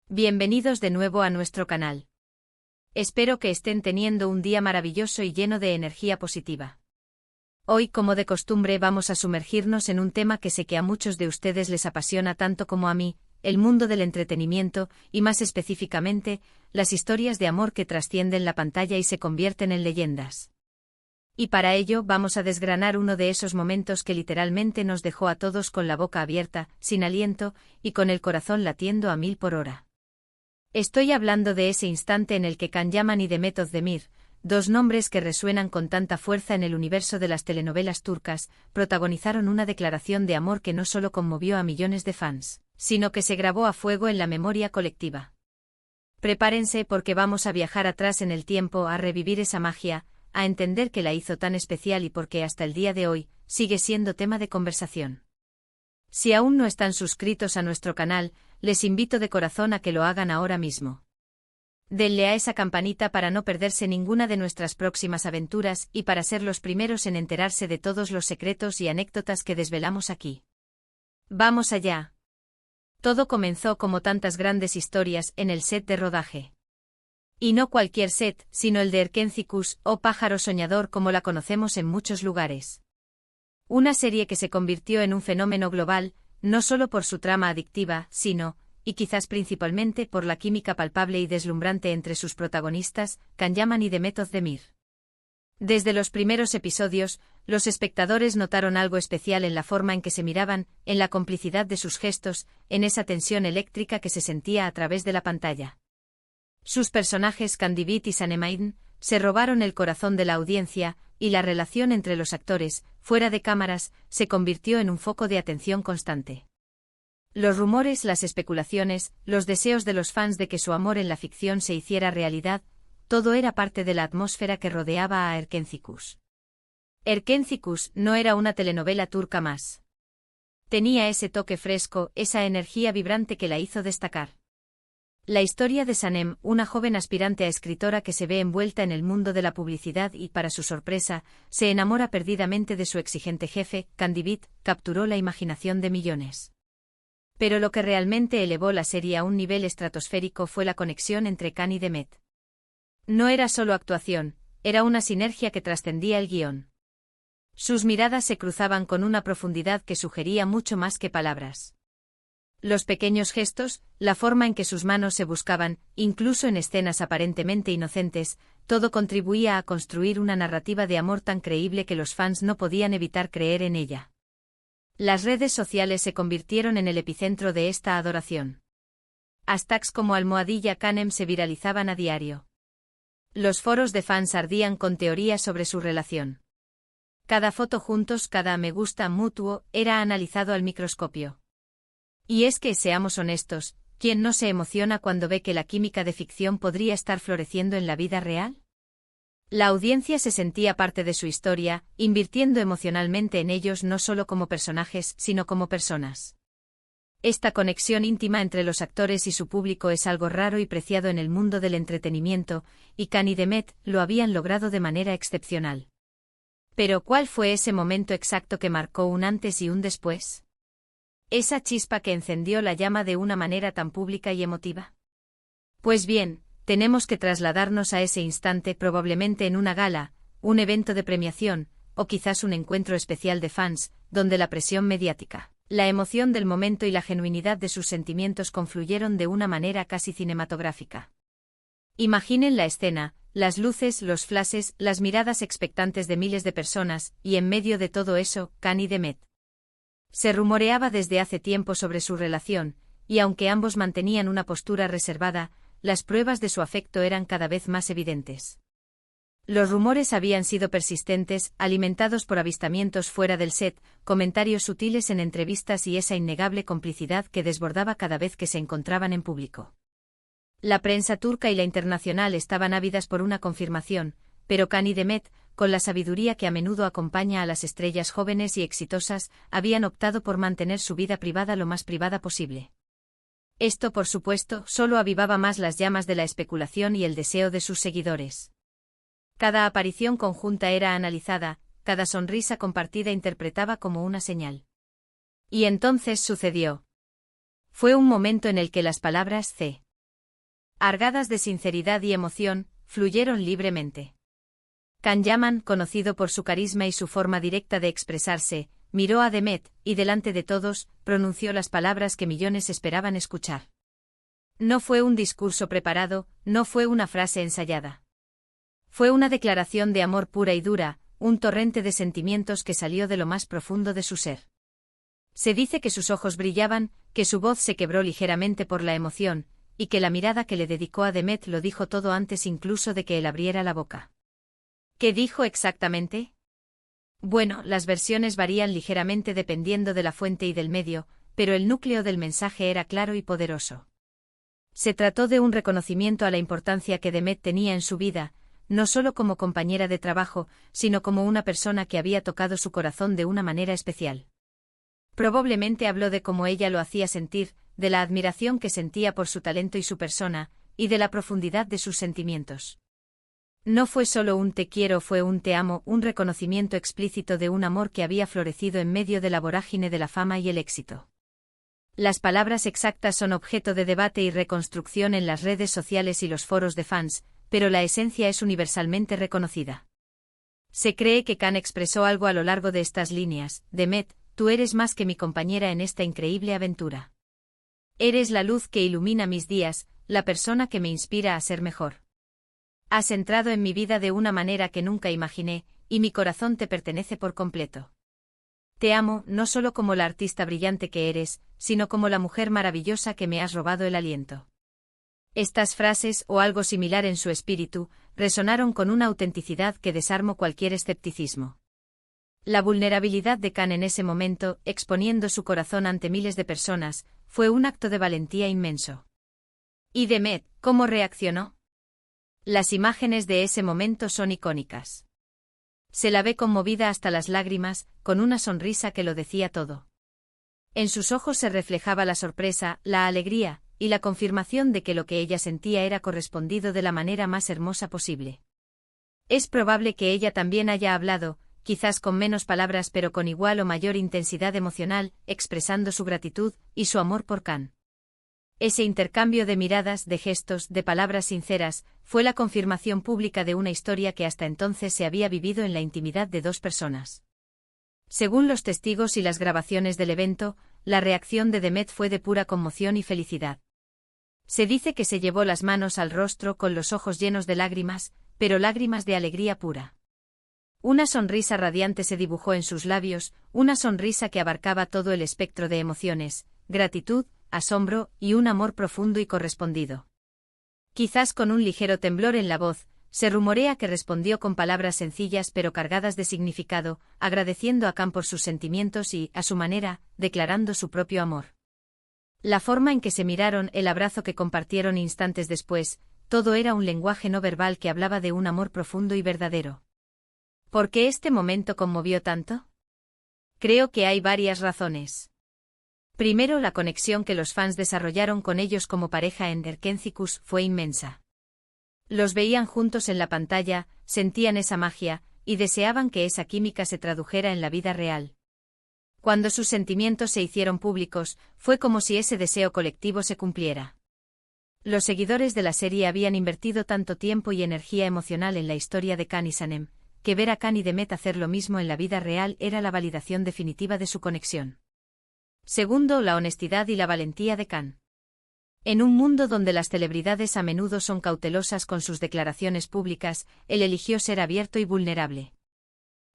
Bienvenidos de nuevo a nuestro canal. Espero que estén teniendo un día maravilloso y lleno de energía positiva. Hoy, como de costumbre, vamos a sumergirnos en un tema que sé que a muchos de ustedes les apasiona tanto como a mí, el mundo del entretenimiento, y más específicamente, las historias de amor que trascienden la pantalla y se convierten en leyendas. Y para ello vamos a desgranar uno de esos momentos que literalmente nos dejó a todos con la boca abierta, sin aliento, y con el corazón latiendo a 1000 por hora. Estoy hablando de ese instante en el que Can Yaman y Demet Özdemir, dos nombres que resuenan con tanta fuerza en el universo de las telenovelas turcas, protagonizaron una declaración de amor que no solo conmovió a millones de fans, sino que se grabó a fuego en la memoria colectiva. Prepárense porque vamos a viajar atrás en el tiempo, a revivir esa magia, a entender qué la hizo tan especial y por qué hasta el día de hoy sigue siendo tema de conversación. Si aún no están suscritos a nuestro canal, les invito de corazón a que lo hagan ahora mismo. Denle a esa campanita para no perderse ninguna de nuestras próximas aventuras y para ser los primeros en enterarse de todos los secretos y anécdotas que desvelamos aquí. ¡Vamos allá! Todo comenzó como tantas grandes historias en el set de rodaje. Y no cualquier set, sino el de Erkencikus, o Pájaro Soñador como la conocemos en muchos lugares. Una serie que se convirtió en un fenómeno global, no solo por su trama adictiva, sino, y quizás principalmente por la química palpable y deslumbrante entre sus protagonistas, Can Yaman y Demet Özdemir. Desde los primeros episodios, los espectadores notaron algo especial en la forma en que se miraban, en la complicidad de sus gestos, en esa tensión eléctrica que se sentía a través de la pantalla. Sus personajes Kandibit y Sanemayın se robaron el corazón de la audiencia, y la relación entre los actores, fuera de cámaras, se convirtió en un foco de atención constante. Los rumores, las especulaciones, los deseos de los fans de que su amor en la ficción se hiciera realidad, todo era parte de la atmósfera que rodeaba a Erkencikus. Erkencikus no era una telenovela turca más. Tenía ese toque fresco, esa energía vibrante que la hizo destacar. La historia de Sanem, una joven aspirante a escritora que se ve envuelta en el mundo de la publicidad y, para su sorpresa, se enamora perdidamente de su exigente jefe, Kandibit, capturó la imaginación de millones. Pero lo que realmente elevó la serie a un nivel estratosférico fue la conexión entre Can y Demet. No era solo actuación, era una sinergia que trascendía el guión. Sus miradas se cruzaban con una profundidad que sugería mucho más que palabras. Los pequeños gestos, la forma en que sus manos se buscaban, incluso en escenas aparentemente inocentes, todo contribuía a construir una narrativa de amor tan creíble que los fans no podían evitar creer en ella. Las redes sociales se convirtieron en el epicentro de esta adoración. Hashtags como #Canem se viralizaban a diario. Los foros de fans ardían con teorías sobre su relación. Cada foto juntos, cada me gusta mutuo, era analizado al microscopio. Y es que, seamos honestos, ¿quién no se emociona cuando ve que la química de ficción podría estar floreciendo en la vida real? La audiencia se sentía parte de su historia, invirtiendo emocionalmente en ellos no solo como personajes, sino como personas. Esta conexión íntima entre los actores y su público es algo raro y preciado en el mundo del entretenimiento, y Can y Demet lo habían logrado de manera excepcional. Pero ¿cuál fue ese momento exacto que marcó un antes y un después? Esa chispa que encendió la llama de una manera tan pública y emotiva. Pues bien, tenemos que trasladarnos a ese instante, probablemente en una gala, un evento de premiación, o quizás un encuentro especial de fans, donde la presión mediática, la emoción del momento y la genuinidad de sus sentimientos confluyeron de una manera casi cinematográfica. Imaginen la escena, las luces, los flashes, las miradas expectantes de miles de personas, y en medio de todo eso, Can y Demet. Se rumoreaba desde hace tiempo sobre su relación, y aunque ambos mantenían una postura reservada, las pruebas de su afecto eran cada vez más evidentes. Los rumores habían sido persistentes, alimentados por avistamientos fuera del set, comentarios sutiles en entrevistas y esa innegable complicidad que desbordaba cada vez que se encontraban en público. La prensa turca y la internacional estaban ávidas por una confirmación, pero Can y Demet, con la sabiduría que a menudo acompaña a las estrellas jóvenes y exitosas, habían optado por mantener su vida privada lo más privada posible. Esto, por supuesto, solo avivaba más las llamas de la especulación y el deseo de sus seguidores. Cada aparición conjunta era analizada, cada sonrisa compartida interpretaba como una señal. Y entonces sucedió. Fue un momento en el que las palabras Argadas de sinceridad y emoción, fluyeron libremente. Can Yaman, conocido por su carisma y su forma directa de expresarse, miró a Demet, y delante de todos, pronunció las palabras que millones esperaban escuchar. No fue un discurso preparado, no fue una frase ensayada. Fue una declaración de amor pura y dura, un torrente de sentimientos que salió de lo más profundo de su ser. Se dice que sus ojos brillaban, que su voz se quebró ligeramente por la emoción, y que la mirada que le dedicó a Demet lo dijo todo antes incluso de que él abriera la boca. ¿Qué dijo exactamente? Bueno, las versiones varían ligeramente dependiendo de la fuente y del medio, pero el núcleo del mensaje era claro y poderoso. Se trató de un reconocimiento a la importancia que Demet tenía en su vida, no solo como compañera de trabajo, sino como una persona que había tocado su corazón de una manera especial. Probablemente habló de cómo ella lo hacía sentir, de la admiración que sentía por su talento y su persona, y de la profundidad de sus sentimientos. No fue solo un te quiero, fue un te amo, un reconocimiento explícito de un amor que había florecido en medio de la vorágine de la fama y el éxito. Las palabras exactas son objeto de debate y reconstrucción en las redes sociales y los foros de fans, pero la esencia es universalmente reconocida. Se cree que Can expresó algo a lo largo de estas líneas: Demet, tú eres más que mi compañera en esta increíble aventura. Eres la luz que ilumina mis días, la persona que me inspira a ser mejor. Has entrado en mi vida de una manera que nunca imaginé, y mi corazón te pertenece por completo. Te amo, no solo como la artista brillante que eres, sino como la mujer maravillosa que me has robado el aliento. Estas frases, o algo similar en su espíritu, resonaron con una autenticidad que desarmó cualquier escepticismo. La vulnerabilidad de Can en ese momento, exponiendo su corazón ante miles de personas, fue un acto de valentía inmenso. ¿Y Demet, cómo reaccionó? Las imágenes de ese momento son icónicas. Se la ve conmovida hasta las lágrimas, con una sonrisa que lo decía todo. En sus ojos se reflejaba la sorpresa, la alegría, y la confirmación de que lo que ella sentía era correspondido de la manera más hermosa posible. Es probable que ella también haya hablado, quizás con menos palabras pero con igual o mayor intensidad emocional, expresando su gratitud y su amor por Can. Ese intercambio de miradas, de gestos, de palabras sinceras, fue la confirmación pública de una historia que hasta entonces se había vivido en la intimidad de dos personas. Según los testigos y las grabaciones del evento, la reacción de Demet fue de pura conmoción y felicidad. Se dice que se llevó las manos al rostro con los ojos llenos de lágrimas, pero lágrimas de alegría pura. Una sonrisa radiante se dibujó en sus labios, una sonrisa que abarcaba todo el espectro de emociones: gratitud, asombro y un amor profundo y correspondido. Quizás con un ligero temblor en la voz, se rumorea que respondió con palabras sencillas pero cargadas de significado, agradeciendo a Can por sus sentimientos y, a su manera, declarando su propio amor. La forma en que se miraron, el abrazo que compartieron instantes después, todo era un lenguaje no verbal que hablaba de un amor profundo y verdadero. ¿Por qué este momento conmovió tanto? Creo que hay varias razones. Primero, la conexión que los fans desarrollaron con ellos como pareja en Erkentzikos fue inmensa. Los veían juntos en la pantalla, sentían esa magia, y deseaban que esa química se tradujera en la vida real. Cuando sus sentimientos se hicieron públicos, fue como si ese deseo colectivo se cumpliera. Los seguidores de la serie habían invertido tanto tiempo y energía emocional en la historia de Can y Sanem, que ver a Can y Demet hacer lo mismo en la vida real era la validación definitiva de su conexión. Segundo, la honestidad y la valentía de Can. En un mundo donde las celebridades a menudo son cautelosas con sus declaraciones públicas, él eligió ser abierto y vulnerable.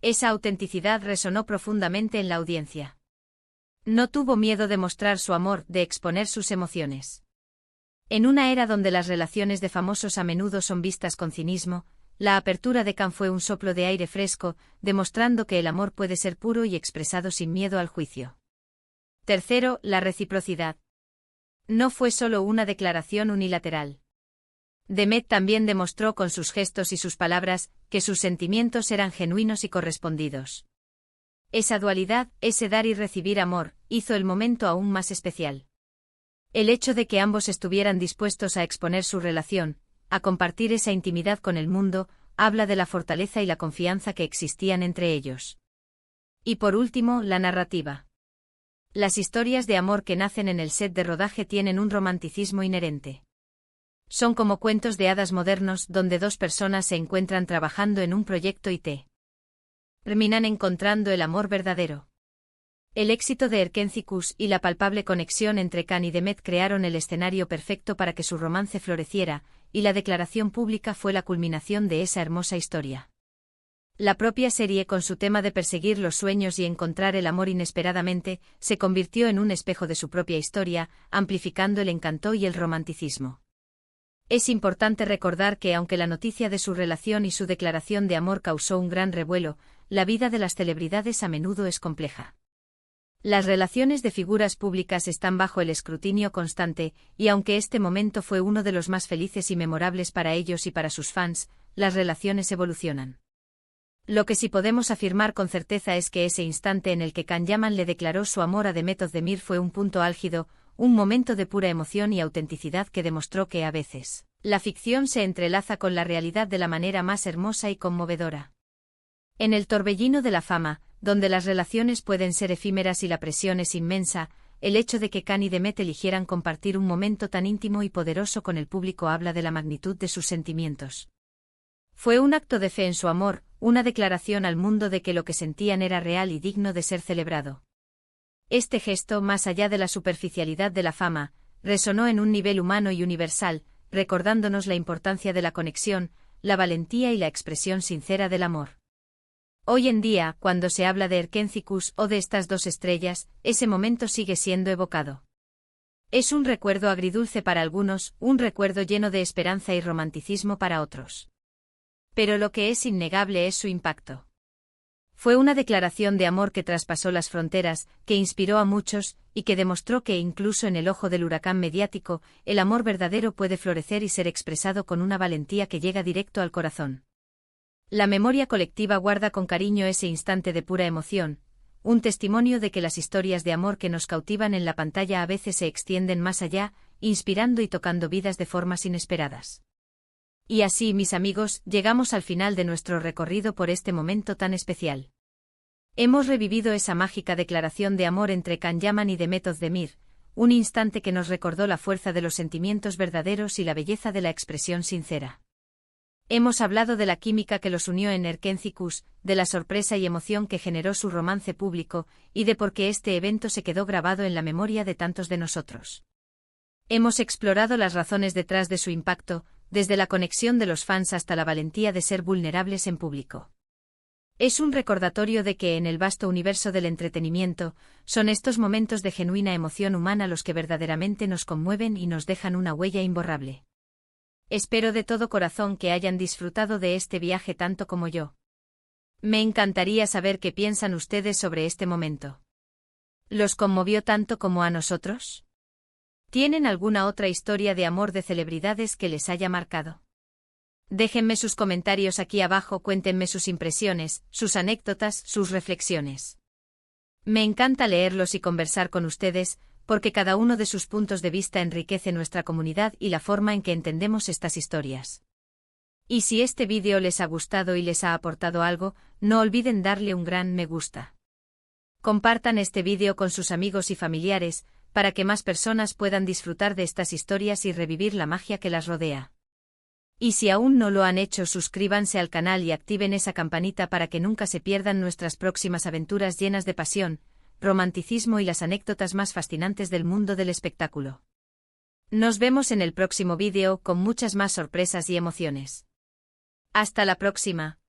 Esa autenticidad resonó profundamente en la audiencia. No tuvo miedo de mostrar su amor, de exponer sus emociones. En una era donde las relaciones de famosos a menudo son vistas con cinismo, la apertura de Can fue un soplo de aire fresco, demostrando que el amor puede ser puro y expresado sin miedo al juicio. Tercero, la reciprocidad. No fue solo una declaración unilateral. Demet también demostró con sus gestos y sus palabras que sus sentimientos eran genuinos y correspondidos. Esa dualidad, ese dar y recibir amor, hizo el momento aún más especial. El hecho de que ambos estuvieran dispuestos a exponer su relación, a compartir esa intimidad con el mundo, habla de la fortaleza y la confianza que existían entre ellos. Y por último, la narrativa. Las historias de amor que nacen en el set de rodaje tienen un romanticismo inherente. Son como cuentos de hadas modernos donde dos personas se encuentran trabajando en un proyecto y terminan encontrando el amor verdadero. El éxito de Erkenci-Kuş y la palpable conexión entre Can y Demet crearon el escenario perfecto para que su romance floreciera, y la declaración pública fue la culminación de esa hermosa historia. La propia serie, con su tema de perseguir los sueños y encontrar el amor inesperadamente, se convirtió en un espejo de su propia historia, amplificando el encanto y el romanticismo. Es importante recordar que aunque la noticia de su relación y su declaración de amor causó un gran revuelo, la vida de las celebridades a menudo es compleja. Las relaciones de figuras públicas están bajo el escrutinio constante, y aunque este momento fue uno de los más felices y memorables para ellos y para sus fans, las relaciones evolucionan. Lo que sí podemos afirmar con certeza es que ese instante en el que Can Yaman le declaró su amor a Demet Özdemir fue un punto álgido, un momento de pura emoción y autenticidad que demostró que a veces, la ficción se entrelaza con la realidad de la manera más hermosa y conmovedora. En el torbellino de la fama, donde las relaciones pueden ser efímeras y la presión es inmensa, el hecho de que Can y Demet eligieran compartir un momento tan íntimo y poderoso con el público habla de la magnitud de sus sentimientos. Fue un acto de fe en su amor, una declaración al mundo de que lo que sentían era real y digno de ser celebrado. Este gesto, más allá de la superficialidad de la fama, resonó en un nivel humano y universal, recordándonos la importancia de la conexión, la valentía y la expresión sincera del amor. Hoy en día, cuando se habla de Erkenci-Kuş o de estas dos estrellas, ese momento sigue siendo evocado. Es un recuerdo agridulce para algunos, un recuerdo lleno de esperanza y romanticismo para otros. Pero lo que es innegable es su impacto. Fue una declaración de amor que traspasó las fronteras, que inspiró a muchos, y que demostró que incluso en el ojo del huracán mediático, el amor verdadero puede florecer y ser expresado con una valentía que llega directo al corazón. La memoria colectiva guarda con cariño ese instante de pura emoción, un testimonio de que las historias de amor que nos cautivan en la pantalla a veces se extienden más allá, inspirando y tocando vidas de formas inesperadas. Y así, mis amigos, llegamos al final de nuestro recorrido por este momento tan especial. Hemos revivido esa mágica declaración de amor entre Can Yaman y Demet Özdemir, un instante que nos recordó la fuerza de los sentimientos verdaderos y la belleza de la expresión sincera. Hemos hablado de la química que los unió en Erkenci-Kuş, de la sorpresa y emoción que generó su romance público, y de por qué este evento se quedó grabado en la memoria de tantos de nosotros. Hemos explorado las razones detrás de su impacto, desde la conexión de los fans hasta la valentía de ser vulnerables en público. Es un recordatorio de que en el vasto universo del entretenimiento, son estos momentos de genuina emoción humana los que verdaderamente nos conmueven y nos dejan una huella imborrable. Espero de todo corazón que hayan disfrutado de este viaje tanto como yo. Me encantaría saber qué piensan ustedes sobre este momento. ¿Los conmovió tanto como a nosotros? ¿Tienen alguna otra historia de amor de celebridades que les haya marcado? Déjenme sus comentarios aquí abajo, cuéntenme sus impresiones, sus anécdotas, sus reflexiones. Me encanta leerlos y conversar con ustedes, porque cada uno de sus puntos de vista enriquece nuestra comunidad y la forma en que entendemos estas historias. Y si este vídeo les ha gustado y les ha aportado algo, no olviden darle un gran me gusta. Compartan este vídeo con sus amigos y familiares, para que más personas puedan disfrutar de estas historias y revivir la magia que las rodea. Y si aún no lo han hecho, suscríbanse al canal y activen esa campanita para que nunca se pierdan nuestras próximas aventuras llenas de pasión, romanticismo y las anécdotas más fascinantes del mundo del espectáculo. Nos vemos en el próximo vídeo con muchas más sorpresas y emociones. Hasta la próxima.